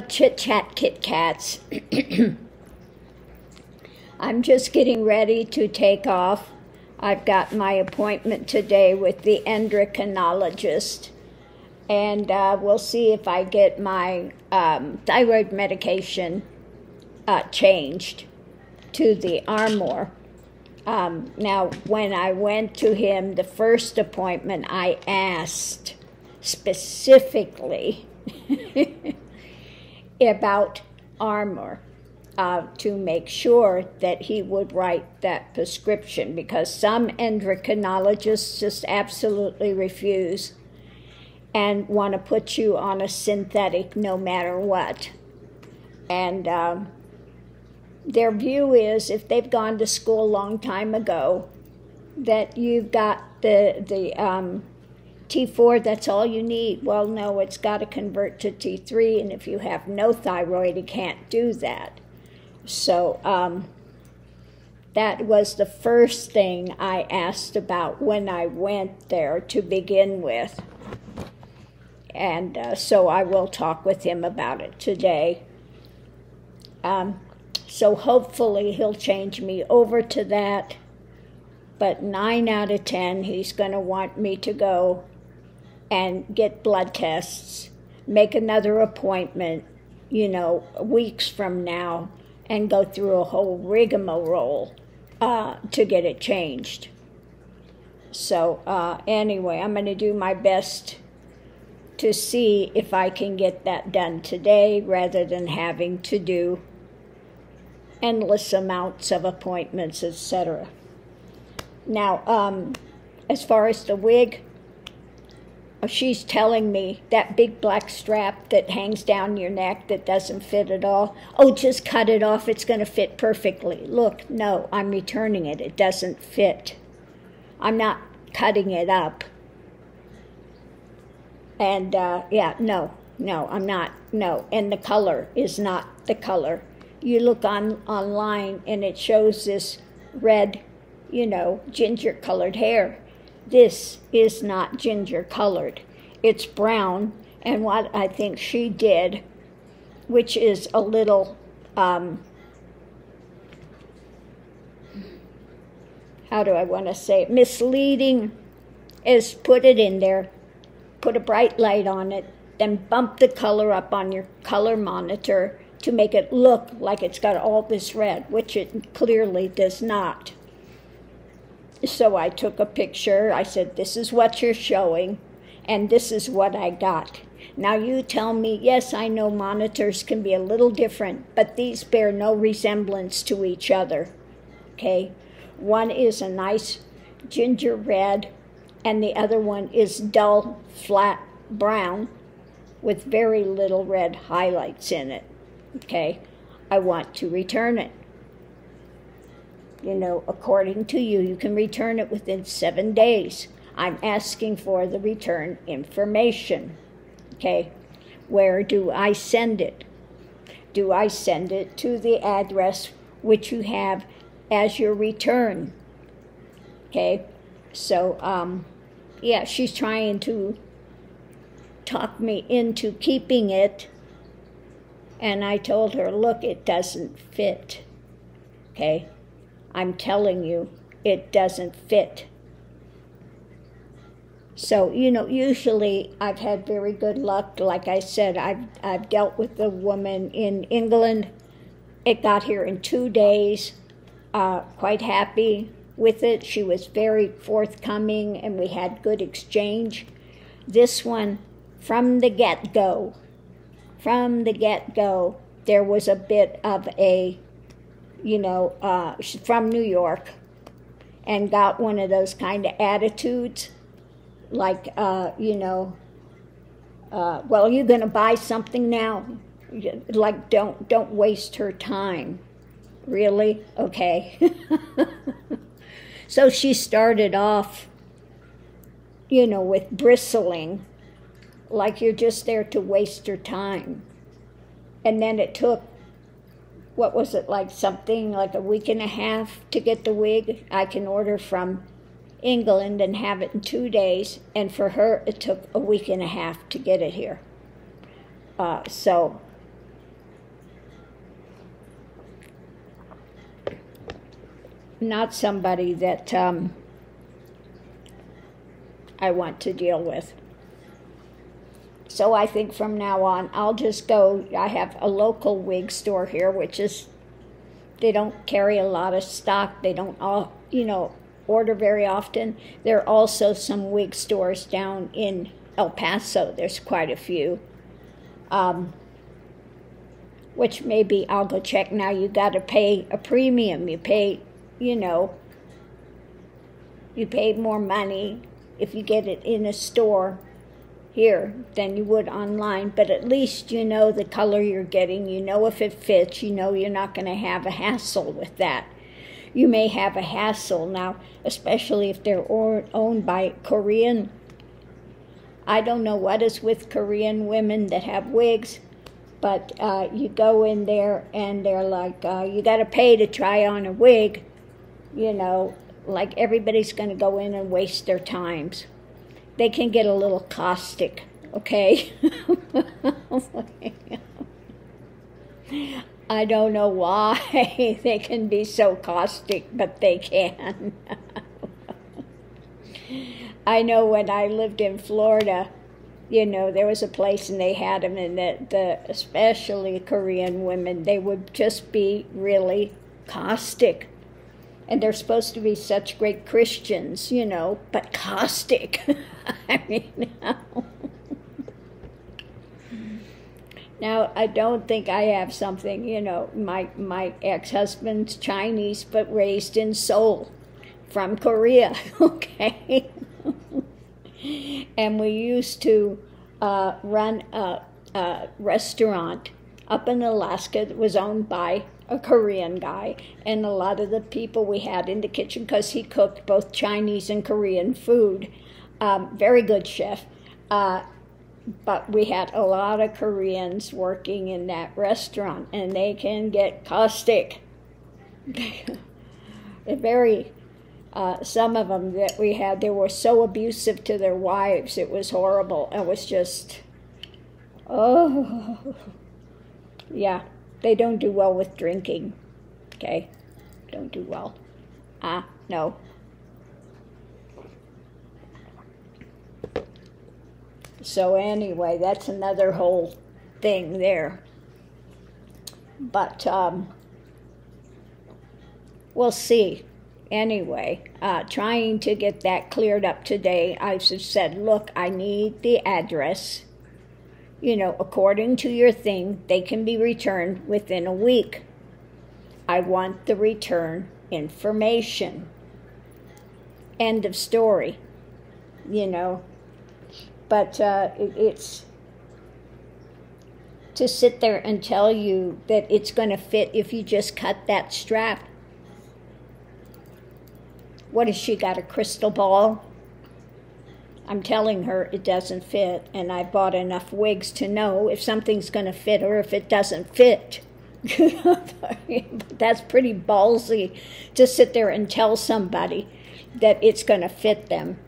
Chit Chat Kit Kats. I'm just getting ready to take off. I've got my appointment today with the endocrinologist, and we'll see if I get my thyroid medication changed to the Armour. Now, when I went to him, the first appointment, I asked specifically about Armour to make sure that he would write that prescription, because some endocrinologists just absolutely refuse and want to put you on a synthetic no matter what. And their view is, if they've gone to school a long time ago, that you've got the T4, that's all you need. Well, no, it's got to convert to T3, and if you have no thyroid, it can't do that. So that was the first thing I asked about when I went there to begin with. And so I will talk with him about it today. So hopefully he'll change me over to that. But 9 out of 10, he's going to want me to go and get blood tests, make another appointment, weeks from now, and go through a whole rigmarole to get it changed. So anyway, I'm going to do my best to see if I can get that done today rather than having to do endless amounts of appointments, etc. Now, as far as the wig, she's telling me that big black strap that hangs down your neck that doesn't fit at all, oh, just cut it off, it's going to fit perfectly. Look, no, I'm returning it. It doesn't fit. I'm not cutting it up. And, no, I'm not, no. And the color is not the color. You look online and it shows this red, ginger-colored hair. This is not ginger-colored. It's brown, and what I think she did, which is a little, how do I want to say it, misleading, is put it in there, put a bright light on it, then bump the color up on your color monitor to make it look like it's got all this red, which it clearly does not. So I took a picture. I said, this is what you're showing, and this is what I got. Now you tell me, yes, I know monitors can be a little different, but these bear no resemblance to each other, okay? One is a nice ginger red, and the other one is dull, flat brown with very little red highlights in it, okay? I want to return it. According to you, you can return it within 7 days. I'm asking for the return information, okay? Where do I send it? Do I send it to the address which you have as your return? Okay, so, yeah, she's trying to talk me into keeping it, and I told her, look, it doesn't fit, okay? I'm telling you, it doesn't fit. So, usually I've had very good luck. Like I said, I've dealt with a woman in England. It got here in 2 days. Quite happy with it. She was very forthcoming, and we had good exchange. This one, from the get-go, there was a bit of a, she's from New York, and got one of those kind of attitudes, like, well, you're going to buy something now? Like, don't waste her time. Really? Okay. So she started off, with bristling, like you're just there to waste her time. And then it took, what was it, something like a week and a half to get the wig? I can order from England and have it in 2 days, and for her it took a week and a half to get it here. So not somebody that I want to deal with. So I think from now on, I'll just go. I have a local wig store here, which is, they don't carry a lot of stock. They don't all, order very often. There are also some wig stores down in El Paso. There's quite a few. Which maybe I'll go check. Now you got to pay a premium. You pay, you pay more money if you get it in a store here than you would online, but at least you know the color you're getting, you know if it fits, you know you're not going to have a hassle with that. You may have a hassle now, especially if they're owned by Korean. I don't know what is with Korean women that have wigs, but you go in there and they're like, you got to pay to try on a wig, like everybody's going to go in and waste their times. They can get a little caustic, okay? I don't know why they can be so caustic, but they can. I know when I lived in Florida, there was a place and they had them, and especially Korean women, they would just be really caustic. And they're supposed to be such great Christians, but caustic. I mean, now I don't think I have something, my ex-husband's Chinese, but raised in Seoul, from Korea, okay? And we used to run a restaurant up in Alaska that was owned by a Korean guy, and a lot of the people we had in the kitchen, because he cooked both Chinese and Korean food, very good chef, but we had a lot of Koreans working in that restaurant, and they can get caustic. Some of them that we had, they were so abusive to their wives, it was horrible. It was just, yeah. They don't do well with drinking, okay? Don't do well. No. So anyway, that's another whole thing there. But we'll see. Anyway, trying to get that cleared up today, I just said, look, I need the address. According to your thing, they can be returned within a week. I want the return information. End of story. But it's to sit there and tell you that it's going to fit if you just cut that strap. What has she got, a crystal ball? I'm telling her it doesn't fit, and I bought enough wigs to know if something's going to fit or if it doesn't fit. That's pretty ballsy to sit there and tell somebody that it's going to fit them.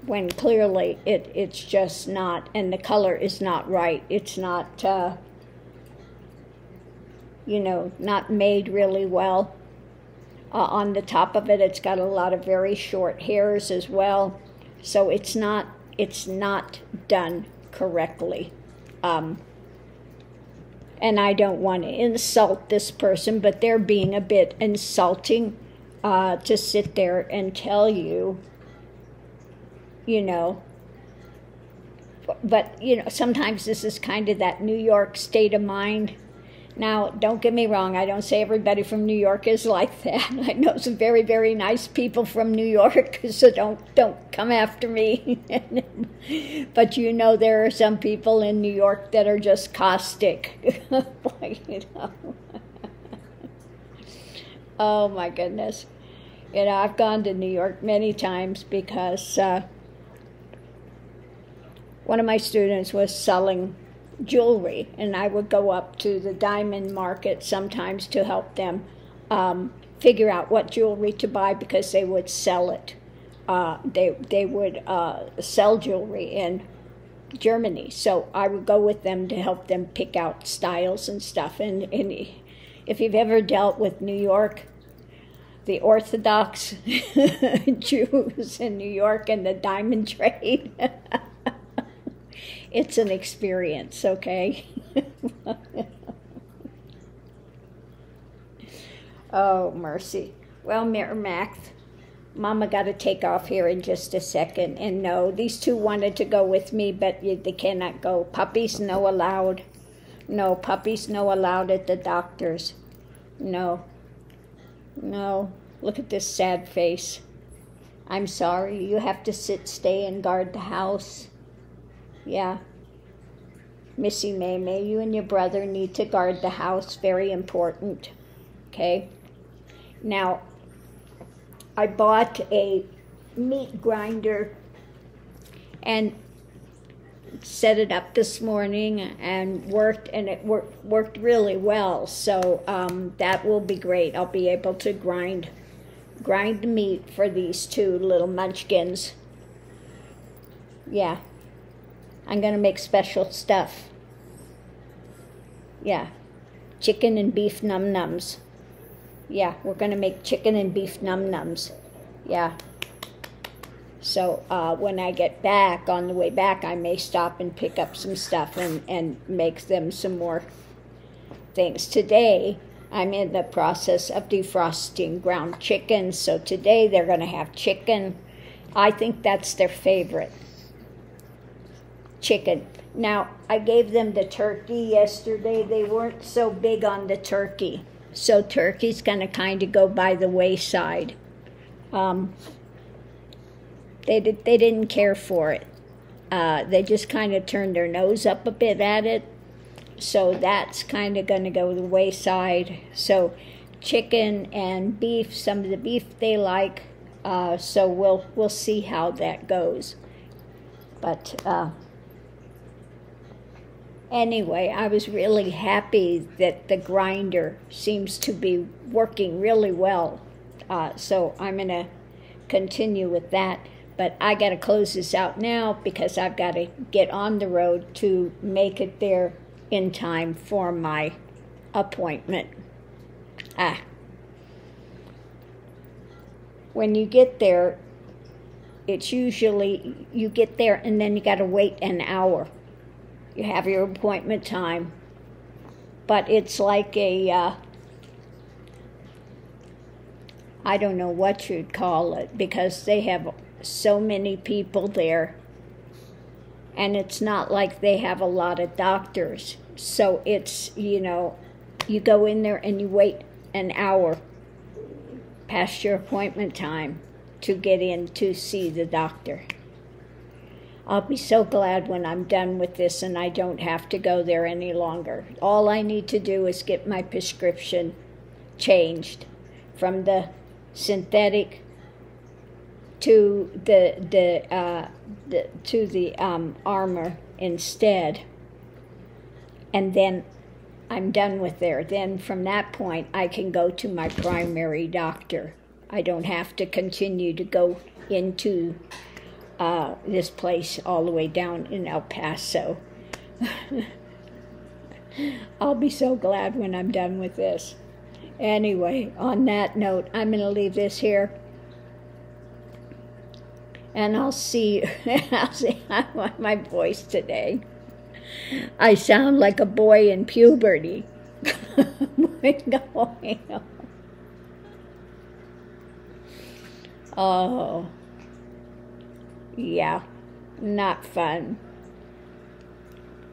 When clearly it's just not, and the color is not right. It's not, not made really well. On the top of it, it's got a lot of very short hairs as well, so it's not done correctly. And I don't want to insult this person, but they're being a bit insulting to sit there and tell you, But sometimes this is kind of that New York state of mind. Now, don't get me wrong, I don't say everybody from New York is like that. I know some very, very nice people from New York, so don't come after me. But there are some people in New York that are just caustic. Oh my goodness. I've gone to New York many times because one of my students was selling jewelry, and I would go up to the diamond market sometimes to help them figure out what jewelry to buy, because they would sell it. They would sell jewelry, and Germany. So I would go with them to help them pick out styles and stuff. And if you've ever dealt with New York, the Orthodox Jews in New York and the diamond trade, it's an experience, okay? Oh, mercy. Well, Max, Mama got to take off here in just a second. And no, these two wanted to go with me, but they cannot go. Puppies, no allowed. No, puppies, no allowed at the doctor's. No. No. Look at this sad face. I'm sorry. You have to stay and guard the house. Yeah. Missy May, you and your brother need to guard the house. Very important. Okay? Now, I bought a meat grinder and set it up this morning and it worked really well. So that will be great. I'll be able to grind the meat for these two little munchkins. Yeah. I'm going to make special stuff. Yeah. Chicken and beef num-nums. Yeah, we're going to make chicken and beef num-nums. Yeah. So when I get back, on the way back, I may stop and pick up some stuff and make them some more things. Today, I'm in the process of defrosting ground chicken. So today they're going to have chicken. I think that's their favorite. Chicken. Now, I gave them the turkey yesterday. They weren't so big on the turkey. So turkey's going to kind of go by the wayside. They didn't care for it. They just kind of turned their nose up a bit at it. So that's kind of going to go the wayside. So chicken and beef, some of the beef they like. So we'll see how that goes. But anyway, I was really happy that the grinder seems to be working really well. So I'm going to continue with that. But I got to close this out now because I've got to get on the road to make it there in time for my appointment. When you get there, it's usually you get there and then you got to wait an hour. You have your appointment time. But it's like a, I don't know what you'd call it, because they have so many people there. And it's not like they have a lot of doctors. So it's, you go in there and you wait an hour past your appointment time to get in to see the doctor. I'll be so glad when I'm done with this and I don't have to go there any longer. All I need to do is get my prescription changed from the synthetic to the Armor instead, and then I'm done with there. Then from that point, I can go to my primary doctor. I don't have to continue to go into this place all the way down in El Paso. I'll be so glad when I'm done with this. Anyway, on that note, I'm going to leave this here. And I'll see my voice today. I sound like a boy in puberty. Oh, yeah, not fun.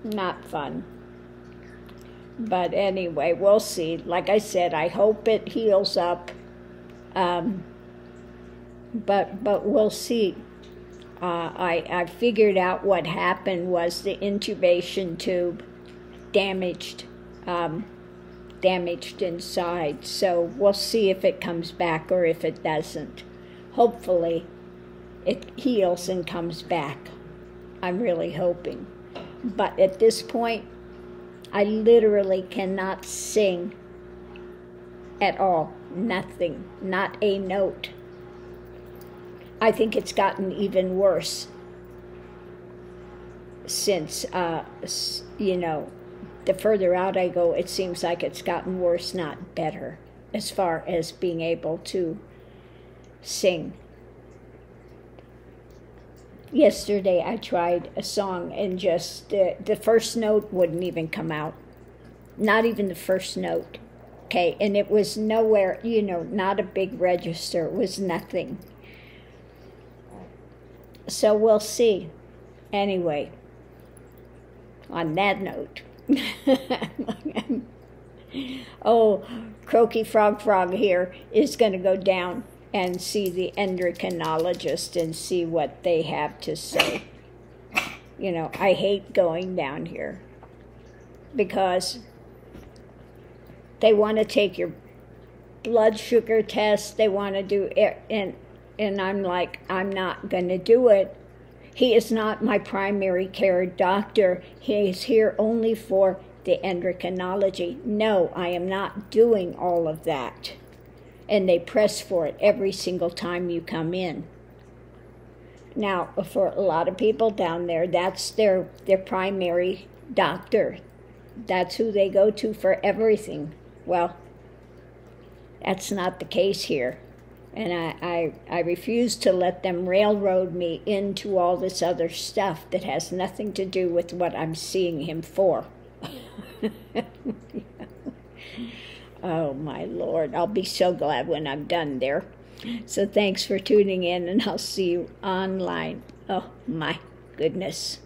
Not fun. But anyway, we'll see. Like I said, I hope it heals up. But we'll see. I figured out what happened was the intubation tube damaged inside. So we'll see if it comes back or if it doesn't. Hopefully it heals and comes back. I'm really hoping. But at this point, I literally cannot sing at all. Nothing. Not a note. I think it's gotten even worse. since, you know, the further out I go, it seems like it's gotten worse, not better, as far as being able to sing. Yesterday I tried a song and just the first note wouldn't even come out. Not even the first note. Okay, and it was nowhere, you know, not a big register. It was nothing. So we'll see. Anyway, on that note. Oh, Croaky Frog here is going to go down and see the endocrinologist and see what they have to say. You know, I hate going down here because they want to take your blood sugar test. They want to do it, and I'm like, I'm not going to do it. He is not my primary care doctor. He is here only for the endocrinology. No, I am not doing all of that. And they press for it every single time you come in. Now, for a lot of people down there, that's their primary doctor. That's who they go to for everything. Well, that's not the case here. And I refuse to let them railroad me into all this other stuff that has nothing to do with what I'm seeing him for. Oh, my Lord. I'll be so glad when I'm done there. So thanks for tuning in, and I'll see you online. Oh, my goodness.